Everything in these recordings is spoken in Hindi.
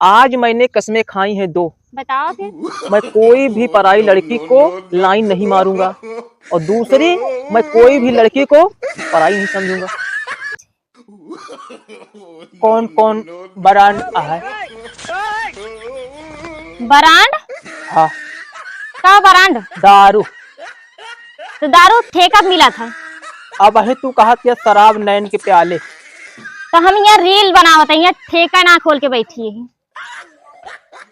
आज मैंने कस्में खाई हैं दो। बताओ फिर। मैं कोई भी पराई लड़की को लाइन नहीं मारूंगा और दूसरी, मैं कोई भी लड़की को पराई नहीं समझूंगा। कौन कौन ब्रांड है? ब्रांड? हाँ, का ब्रांड? दारू। तो दारू ठेका मिला था। अब है तू कहा कि शराब नैन के प्याले। तो हम यहाँ रील बनावत हैं, ठेका ना खोल के बैठी है।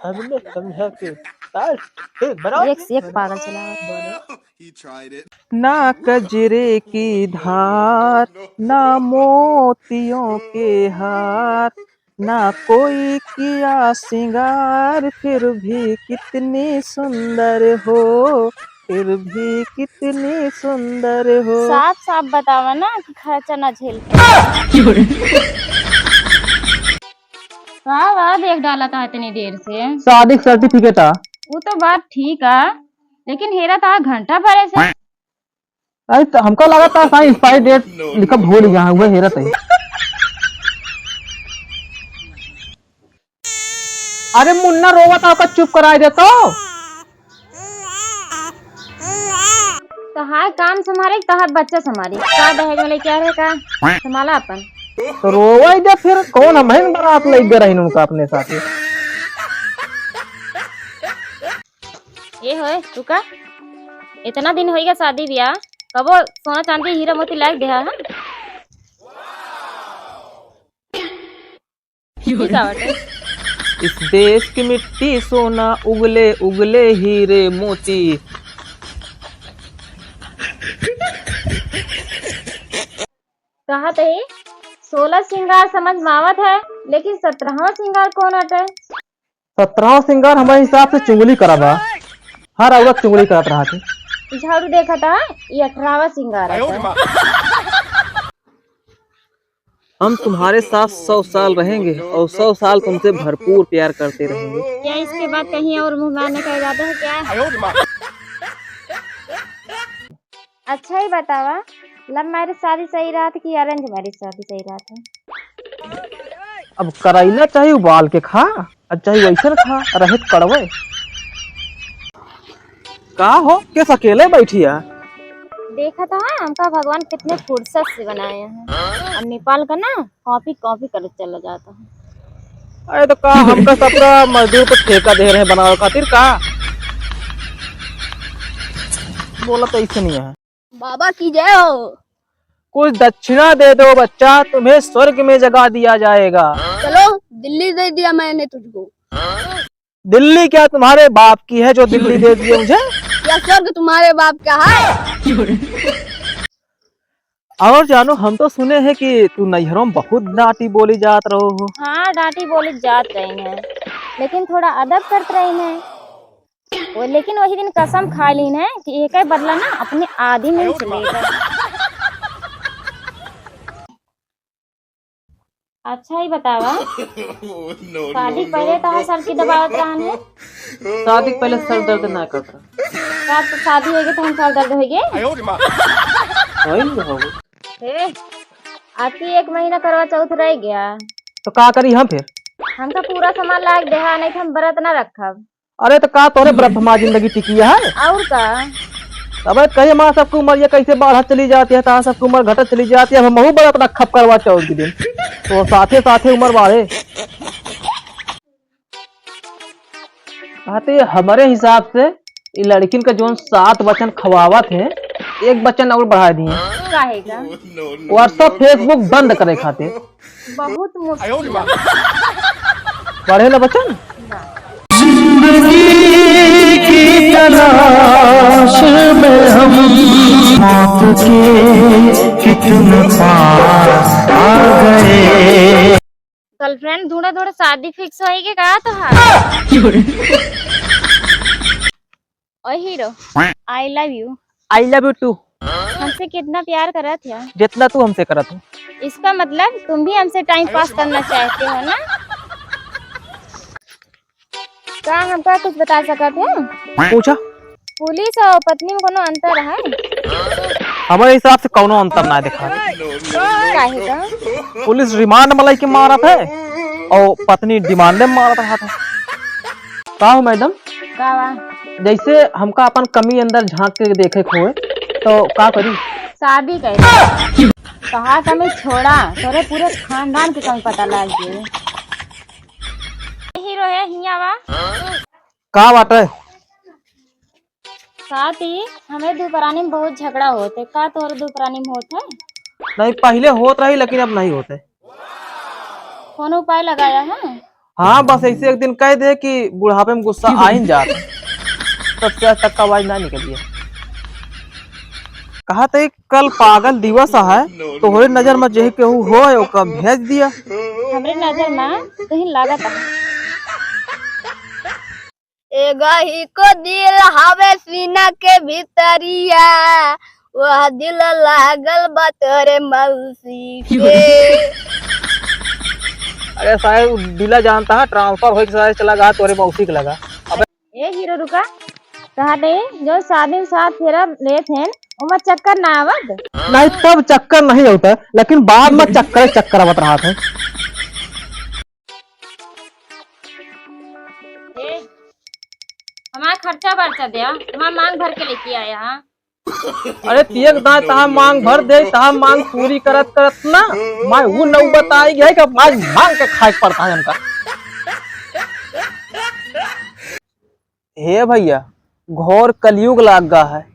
हमने समझा कि एक से एक पागल चला। ना कजरे की धार, ना मोतियों के हार, ना कोई किया सिंगार, फिर भी कितनी सुंदर हो, फिर भी कितनी सुंदर हो। साफ साफ बतावा ना कि खर्चा ना झेल। वाह वाह, देख डाला था इतनी देर से। शादी सर्टिफिकेट आ? वो तो बात ठीक है, लेकिन हेरा था घंटा भरे से। अरे तो हमको लगा था साइन एक्सपायरी डेट लिखा भूल गया हुआ हेरा सही। अरे मुन्ना रोवा था, चुप कराए दे तो हाय काम संभाले तहत बच्चा संभाली का दहेज वाले क्या रहे का संभाला अपन। तो रोवा ही दे फिर। कौन हम है बारात लेके रही उनका अपने साथ। ये होए तू का इतना दिन होएगा शादी ब्याह, कबो सोना चांदी हीरा मोती लायक देहा है। इस देश की मिट्टी सोना, उगले उगले हीरे मोती। कहा थे 16 श्रृंगार समझ मावत है, लेकिन 17वां श्रृंगार कौन हटे? 17वां श्रृंगार हमारे हिसाब से चुंगली करा। हर औरत चुंगली करत रहा थे। झाड़ू देखा था, ये 18वां श्रृंगार है। हम तुम्हारे साथ 100 साल रहेंगे और 100 साल तुमसे भरपूर प्यार करते रहेंगे। क्या इसके बाद कहीं और मुंह मारने का इरादा है क्या? अच्छा ही बतावा, लव मैरिज शादी सही रहा था कि अरेंज मैरिज शादी सही रहा था? अब करैला चाहिए उबाल के खा, चाहे वैसे खा रहे कड़वे। का हो किस अकेले बैठी है? देखा था हमका भगवान कितने फुर्सत से बनाए हैं। और नेपाल का ना कॉपी कॉपी कर चला जाता है। अरे तो का हमका सबका मजदूर को ठेका दे रहे हैं बनावे खातिर का? बोला तो ऐसे नहीं है। बाबा की जय हो। कुछ दक्षिणा दे दो बच्चा, तुम्हें स्वर्ग में जगा दिया जाएगा। चलो दिल्ली दे दिया मैंने तुझको। दिल्ली क्या तुम्हारे बाप की है जो दिल्ली दे दिए मुझे? या स्वर्ग तुम्हारे बाप का है? और जानो, हम तो सुने हैं कि तू नैहरों में बहुत डांटी बोली जात रहो हो। हाँ डांटी बोली जात रही है, लेकिन थोड़ा अदब करते रही है वो। लेकिन वही दिन कसम खा ली है कि एक बदला ना अपने आदि में चलेगा। अच्छा ही बतावा, शादी पहले तो सर की दबावत रहने। शादी पहले सर दर्द ना करता। तो शादी होगी तो हम सर दर्द होगी। आती 1 महीना करवा चौथ रह गया तो का करी हम फिर? हमका पूरा सामान लायक देहा, नहीं तो हम व्रत ना रखब। अरे तो का तोरे व्रत हमारी जिंदगी टिकी है और का? अब कहे माँ सबकी उम्र ये कैसे बढ़ चली जाती है, ताहा सबकी उम्र घटत चली जाती है। हम बड़ा अपना खप करवा चौथ के दिन तो साथे साथे उम्र बढ़े। कहते हमारे हिसाब से ये लड़किन का जो 7 वचन खवावत है, 1 वचन और बढ़ा दिए। काहेगा? व्हाट्सएप फेसबुक बंद करे खातिर। बहुत मुश्किल पढ़े ना वचन। की तलाश में हम मौत के कितने पास आ गए। गर्लफ्रेंड ढूंढा ढूंढा शादी फिक्स होएगी का तो ओ hero, I love you. I love you too. हमसे कितना प्यार करत है? जितना तू हमसे करत हो। इसका मतलब तुम भी हमसे टाइम पास करना चाहते हो ना? क्या हमका कुछ बता सकते हो? पूछा। पुलिस और पत्नी में कोनो अंतर है? हमारे हिसाब से कोनो अंतर ना दिखा। काहे का? पुलिस रिमांड मलाई के मारत है और पत्नी डिमांडे में मारत रहा था। का हो मैडम, का बा? जैसे हमका अपन कमी अंदर झांक के देखे खोए तो का करी? शादी कर कहा कमी छोड़ा, तोरे पूरे खानदान के कमी पता लग गई। हीरो है हिया बा। का बात है? साथ ही हमें दोपहरानी में बहुत झगड़ा होते, का तोर दोपहरानी में होता है? नहीं, पहले होत रही लेकिन अब नहीं होते। कौन उपाय लगाया है? हाँ, बस ऐसे एक दिन कह दे कि बुढ़ापे में गुस्सा आ ही जाता, तब से आज तक का आवाज ना निकली है। कहा था कल पागल दिवस है, तोहरे नजर में जे केहू हो ओका भेज दिया। हमरे नजर में तो ही लागत है। एगही को दिल हवे सीना के भीतरिया, वह दिल लागल बा तोरे मौसी के। अरे साहब दिला जानता है, ट्रांसफर हो के चला गया तोरे मौसी के लगा। ए हीरो रुका, कहा दे जो शादी में साथ फेरा ले थे उमर चक्कर ना आवत? नहीं, तब चक्कर नहीं होता, लेकिन बाद में चक्कर आवत रहा था। हमारा खर्चा बर्चा दिया, तुम्हारा मांग भर के लेके आया। हाँ अरे तियक दाए तहा मांग भर दे, तहा मांग पूरी करत करत ना मैं वो नौबत आई गई कि आज मांग के खाए पड़ता है हमका। हे भैया, घोर कलयुग लाग गया है।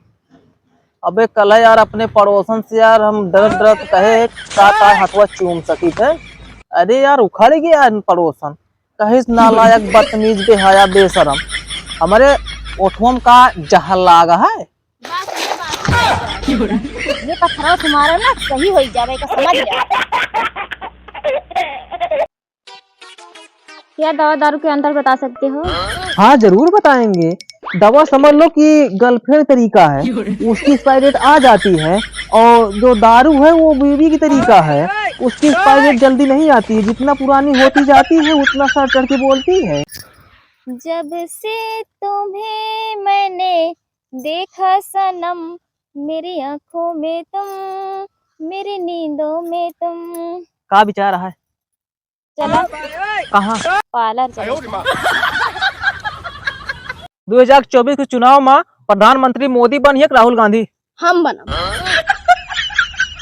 अबे कल है यार, अपने पड़ोसन से यार हम डरत डरत कहे का हथवा चूम सकी थे। अरे यार उखड़ गया पड़ोसन, कहे नालायक बदतमीज बेहया बेशरम, हमारे ओठवम का जहल लागा है। ये पत्थर तुम्हारा ना सही हो जाए का समझ जा। क्या दवा दारू के अंतर बता सकते हो? हाँ जरूर बताएंगे। दवा समझ लो कि गर्लफ्रेंड तरीका है, उसकी एक्सपायरी डेट आ जाती है, और जो दारू है वो बीवी की तरीका है, उसकी एक्सपायरी डेट जल्दी नहीं आती है, जितना पुरानी होती जाती है उतना सर चढ़ के बोलती है। जब से तुम्हें मैंने देखा सनम, मेरी आंखों में तुम, मेरी नींदों में तुम। का विचार है? चला कहाँ? पार्लर चलो। 2024 के चुनाव में प्रधानमंत्री मोदी बनिए कि राहुल गांधी? हम बना,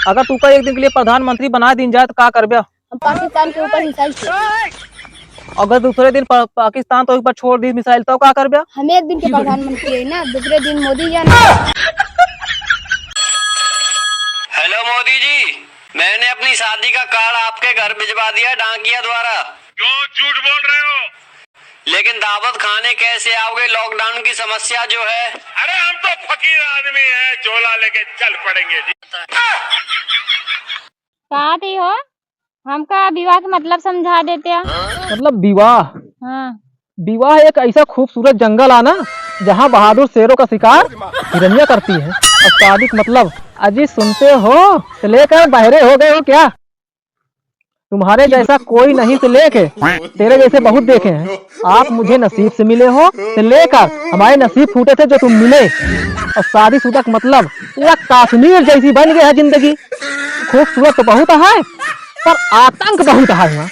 अगर तू का एक दिन के लिए प्रधानमंत्री बना दिन जाए तो का करबे? हम पाकिस्तान के ऊपर मिसाइल छोड़। अगर दूसरे दिन पाकिस्तान तो एक बार छोड़ दी मिसाइल तो का करबे? हम एक दिन के प्रधानमंत्री है ना, दूसरे दिन मोदी जाना। हेलो मोदी जी, मैंने अपनी शादी का कार्ड आपके घर भिजवा दिया डाकिया द्वारा। क्यों झूठ बोल रहे हो? लेकिन दावत खाने कैसे आओगे, लॉकडाउन की समस्या जो है। अरे हम तो फकीर आदमी हैं, झोला लेके चल पड़ेंगे जी। कहा थी हो हमका विवाह का मतलब समझा देते हैं। मतलब विवाह? हाँ, विवाह एक ऐसा खूबसूरत जंगल आना जहाँ बहादुर शेरों का शिकार हिरनिया करती है, और शादी का मतलब अजी सुनते हो से लेकर बहरे हो गए हो क्या? तुम्हारे जैसा कोई नहीं से लेके तेरे जैसे बहुत देखे हैं। आप मुझे नसीब से मिले हो से लेकर हमारे नसीब फूटे थे जो तुम मिले, और शादीशुदा का मतलब पूरा कश्मीर जैसी बन गया है जिंदगी। खूबसूरत तो बहुत है पर आतंक बहुत है यहाँ।